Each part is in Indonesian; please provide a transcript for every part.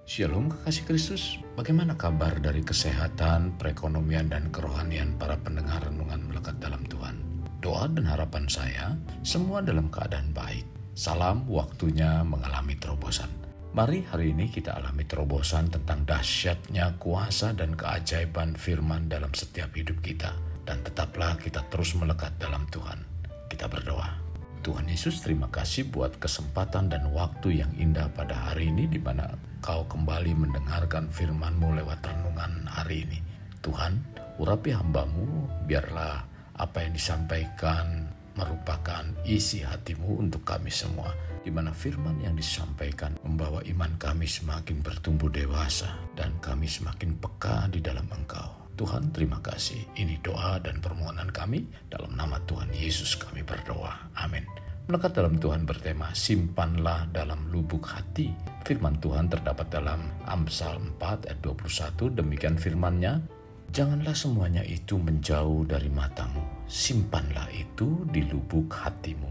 Shalom kekasih Kristus, bagaimana kabar dari kesehatan, perekonomian, dan kerohanian para pendengar renungan melekat dalam Tuhan? Doa dan harapan saya, semua dalam keadaan baik. Salam waktunya mengalami terobosan. Mari hari ini kita alami terobosan tentang dahsyatnya kuasa dan keajaiban firman dalam setiap hidup kita. Dan tetaplah kita terus melekat dalam Tuhan. Kita berdoa. Tuhan Yesus, terima kasih buat kesempatan dan waktu yang indah pada hari ini di mana Kau kembali mendengarkan firman-Mu lewat renungan hari ini. Tuhan, urapi hamba-Mu, biarlah apa yang disampaikan merupakan isi hati-Mu untuk kami semua, di mana firman yang disampaikan membawa iman kami semakin bertumbuh dewasa dan kami semakin peka di dalam Engkau. Tuhan, terima kasih. Ini doa dan permohonan kami. Dalam nama Tuhan Yesus kami berdoa. Amin. Melekat dalam Tuhan bertema, simpanlah dalam lubuk hati. Firman Tuhan terdapat dalam Amsal 4 ayat 21. Demikian firman-Nya, janganlah semuanya itu menjauh dari matamu. Simpanlah itu di lubuk hatimu.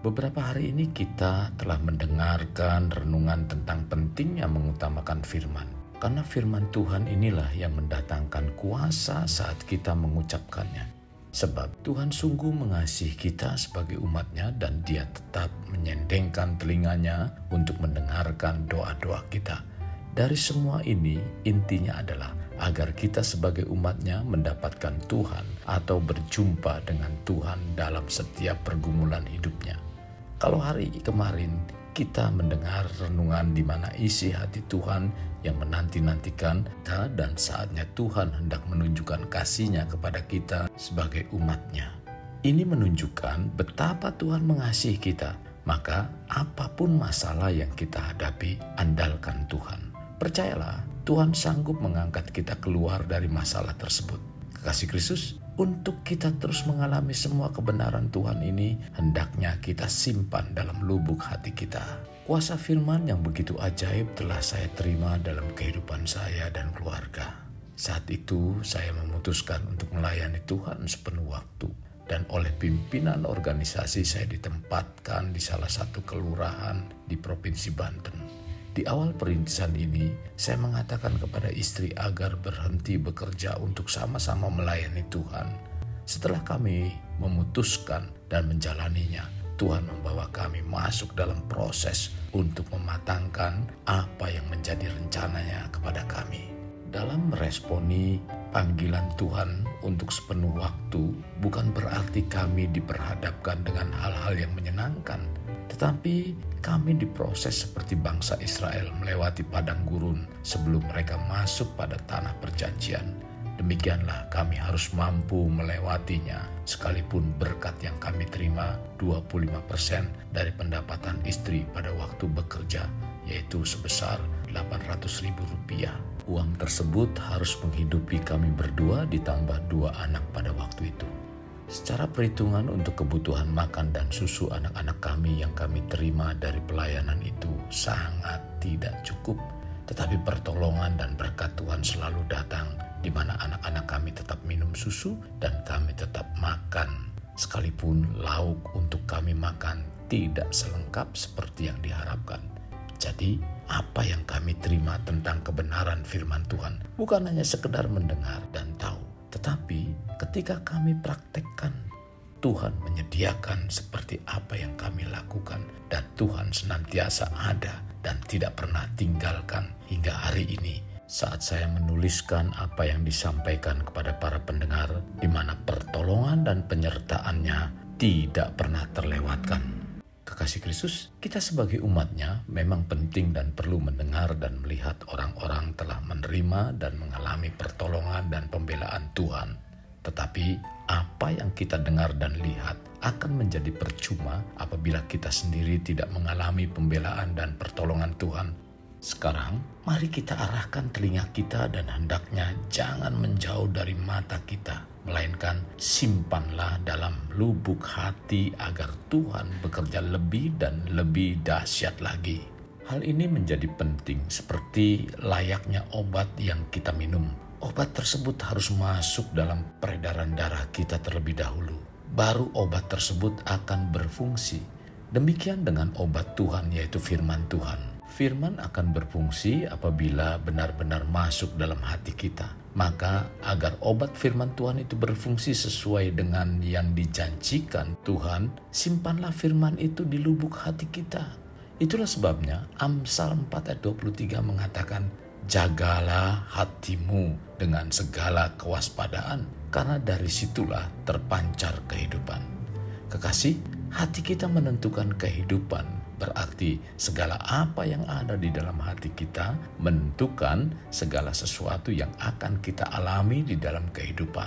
Beberapa hari ini kita telah mendengarkan renungan tentang pentingnya mengutamakan firman. Karena firman Tuhan inilah yang mendatangkan kuasa saat kita mengucapkannya. Sebab Tuhan sungguh mengasihi kita sebagai umat-Nya dan Dia tetap menyendengkan telinganya untuk mendengarkan doa-doa kita. Dari semua ini intinya adalah agar kita sebagai umat-Nya mendapatkan Tuhan atau berjumpa dengan Tuhan dalam setiap pergumulan hidupnya. Kalau hari kemarin kita mendengar renungan di mana isi hati Tuhan yang menanti-nantikan kita dan saatnya Tuhan hendak menunjukkan kasih-Nya kepada kita sebagai umat-Nya. Ini menunjukkan betapa Tuhan mengasihi kita. Maka apapun masalah yang kita hadapi, andalkan Tuhan. Percayalah, Tuhan sanggup mengangkat kita keluar dari masalah tersebut. Kekasih Kristus, untuk kita terus mengalami semua kebenaran Tuhan ini, hendaknya kita simpan dalam lubuk hati kita. Kuasa firman yang begitu ajaib telah saya terima dalam kehidupan saya dan keluarga. Saat itu saya memutuskan untuk melayani Tuhan sepenuh waktu. Dan oleh pimpinan organisasi saya ditempatkan di salah satu kelurahan di Provinsi Banten. Di awal perintisan ini, saya mengatakan kepada istri agar berhenti bekerja untuk sama-sama melayani Tuhan. Setelah kami memutuskan dan menjalaninya, Tuhan membawa kami masuk dalam proses untuk mematangkan apa yang menjadi rencananya kepada kami. Dalam meresponi panggilan Tuhan untuk sepenuh waktu, bukan berarti kami diperhadapkan dengan hal-hal yang menyenangkan, tetapi kami diproses seperti bangsa Israel melewati padang gurun sebelum mereka masuk pada tanah perjanjian. Demikianlah kami harus mampu melewatinya, sekalipun berkat yang kami terima 25% dari pendapatan istri pada waktu bekerja, yaitu sebesar Rp800.000. Uang tersebut harus menghidupi kami berdua ditambah 2 anak pada waktu itu. Secara perhitungan untuk kebutuhan makan dan susu anak-anak kami yang kami terima dari pelayanan itu sangat tidak cukup. Tetapi pertolongan dan berkat Tuhan selalu datang, di mana anak-anak kami tetap minum susu dan kami tetap makan. Sekalipun lauk untuk kami makan tidak selengkap seperti yang diharapkan. Jadi apa yang kami terima tentang kebenaran firman Tuhan bukan hanya sekedar mendengar dan tahu, tetapi ketika kami praktekkan, Tuhan menyediakan seperti apa yang kami lakukan, dan Tuhan senantiasa ada dan tidak pernah tinggalkan hingga hari ini. Saat saya menuliskan apa yang disampaikan kepada para pendengar, di mana pertolongan dan penyertaannya tidak pernah terlewatkan. Kekasih Kristus, kita sebagai umat-Nya memang penting dan perlu mendengar dan melihat orang-orang telah menerima dan mengalami pertolongan dan pembelaan Tuhan. Tetapi apa yang kita dengar dan lihat akan menjadi percuma apabila kita sendiri tidak mengalami pembelaan dan pertolongan Tuhan. Sekarang, mari kita arahkan telinga kita dan hendaknya jangan menjauh dari mata kita, melainkan simpanlah dalam lubuk hati agar Tuhan bekerja lebih dan lebih dahsyat lagi. Hal ini menjadi penting seperti layaknya obat yang kita minum. Obat tersebut harus masuk dalam peredaran darah kita terlebih dahulu. Baru obat tersebut akan berfungsi. Demikian dengan obat Tuhan, yaitu firman Tuhan. Firman akan berfungsi apabila benar-benar masuk dalam hati kita. Maka agar obat firman Tuhan itu berfungsi sesuai dengan yang dijanjikan Tuhan, simpanlah firman itu di lubuk hati kita. Itulah sebabnya Amsal 4 ayat 23 mengatakan, jagalah hatimu dengan segala kewaspadaan, karena dari situlah terpancar kehidupan. Kekasih, hati kita menentukan kehidupan. Berarti segala apa yang ada di dalam hati kita menentukan segala sesuatu yang akan kita alami di dalam kehidupan.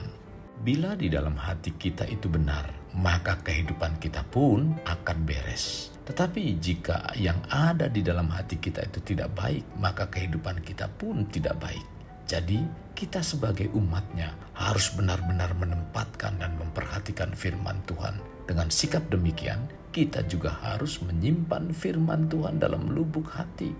Bila di dalam hati kita itu benar, maka kehidupan kita pun akan beres. Tetapi jika yang ada di dalam hati kita itu tidak baik, maka kehidupan kita pun tidak baik. Jadi kita sebagai umatnya harus benar-benar menempatkan dan memperhatikan firman Tuhan. Dengan sikap demikian, kita juga harus menyimpan firman Tuhan dalam lubuk hati.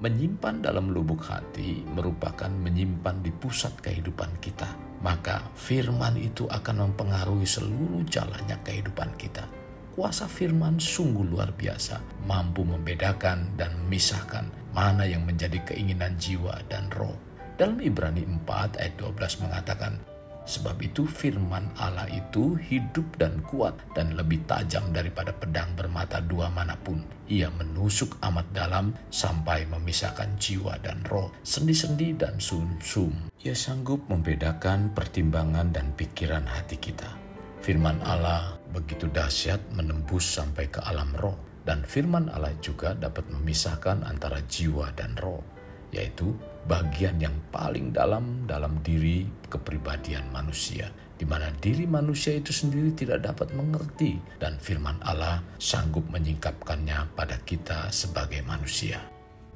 Menyimpan dalam lubuk hati merupakan menyimpan di pusat kehidupan kita. Maka firman itu akan mempengaruhi seluruh jalannya kehidupan kita. Kuasa firman sungguh luar biasa, mampu membedakan dan memisahkan mana yang menjadi keinginan jiwa dan roh. Dalam Ibrani 4 ayat 12 mengatakan, sebab itu firman Allah itu hidup dan kuat dan lebih tajam daripada pedang bermata dua manapun. Ia menusuk amat dalam sampai memisahkan jiwa dan roh, sendi-sendi dan sumsum. Ia sanggup membedakan pertimbangan dan pikiran hati kita. Firman Allah begitu dahsyat menembus sampai ke alam roh. Dan firman Allah juga dapat memisahkan antara jiwa dan roh, yaitu bagian yang paling dalam diri kepribadian manusia, di mana diri manusia itu sendiri tidak dapat mengerti, dan firman Allah sanggup menyingkapkannya pada kita sebagai manusia.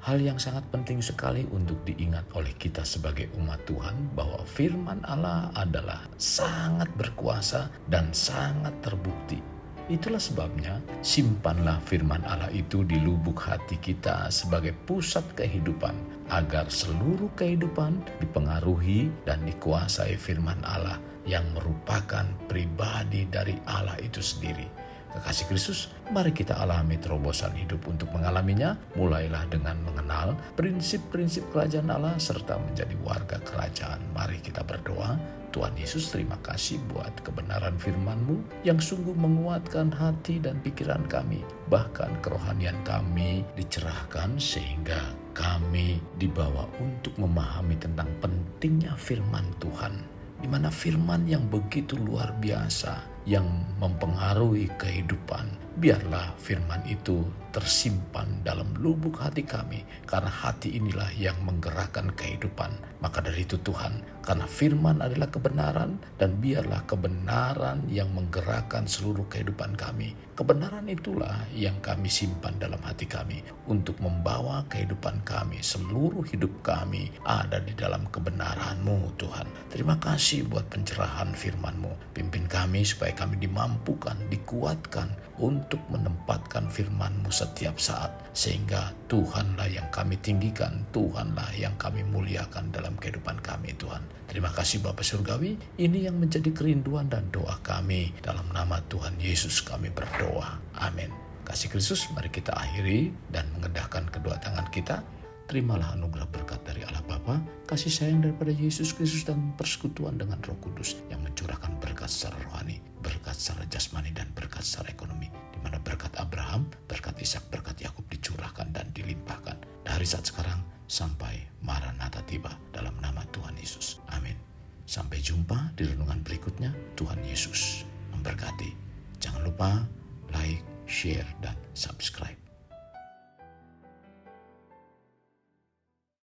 Hal yang sangat penting sekali untuk diingat oleh kita sebagai umat Tuhan, bahwa firman Allah adalah sangat berkuasa dan sangat terbukti. Itulah sebabnya simpanlah firman Allah itu di lubuk hati kita sebagai pusat kehidupan, agar seluruh kehidupan dipengaruhi dan dikuasai firman Allah yang merupakan pribadi dari Allah itu sendiri. Kekasih Kristus, mari kita alami terobosan hidup untuk mengalaminya. Mulailah dengan mengenal prinsip-prinsip kerajaan Allah serta menjadi warga kerajaan. Mari kita berdoa. Tuhan Yesus, terima kasih buat kebenaran firman-Mu yang sungguh menguatkan hati dan pikiran kami. Bahkan kerohanian kami dicerahkan sehingga kami dibawa untuk memahami tentang pentingnya firman Tuhan. Di mana firman yang begitu luar biasa yang mempengaruhi kehidupan. Biarlah firman itu tersimpan dalam lubuk hati kami, karena hati inilah yang menggerakkan kehidupan. Maka dari itu Tuhan, karena firman adalah kebenaran, dan biarlah kebenaran yang menggerakkan seluruh kehidupan kami. Kebenaran itulah yang kami simpan dalam hati kami untuk membawa kehidupan kami, seluruh hidup kami ada di dalam kebenaran-Mu Tuhan. Terima kasih buat pencerahan firman-Mu. Pimpin kami supaya kami dimampukan, dikuatkan untuk menempatkan firman-Mu setiap saat, sehingga Tuhanlah yang kami tinggikan, Tuhanlah yang kami muliakan dalam kehidupan kami Tuhan. Terima kasih Bapa Surgawi, ini yang menjadi kerinduan dan doa kami. Dalam nama Tuhan Yesus kami berdoa. Amin. Kasih Kristus, mari kita akhiri dan mengedahkan kedua tangan kita. Terimalah anugerah berkat dari Allah Bapa, kasih sayang daripada Yesus Kristus, dan persekutuan dengan Roh Kudus yang mencurahkan berkat secara rohani, berkat secara jasmani, dan berkat secara ekonomi, di mana berkat Abraham, berkat Ishak, berkat Yakub dicurahkan dan dilimpahkan dari saat sekarang sampai Maranatha tiba, dalam nama Tuhan Yesus. Amin. Sampai jumpa di renungan berikutnya. Tuhan Yesus memberkati. Jangan lupa like, share, dan subscribe.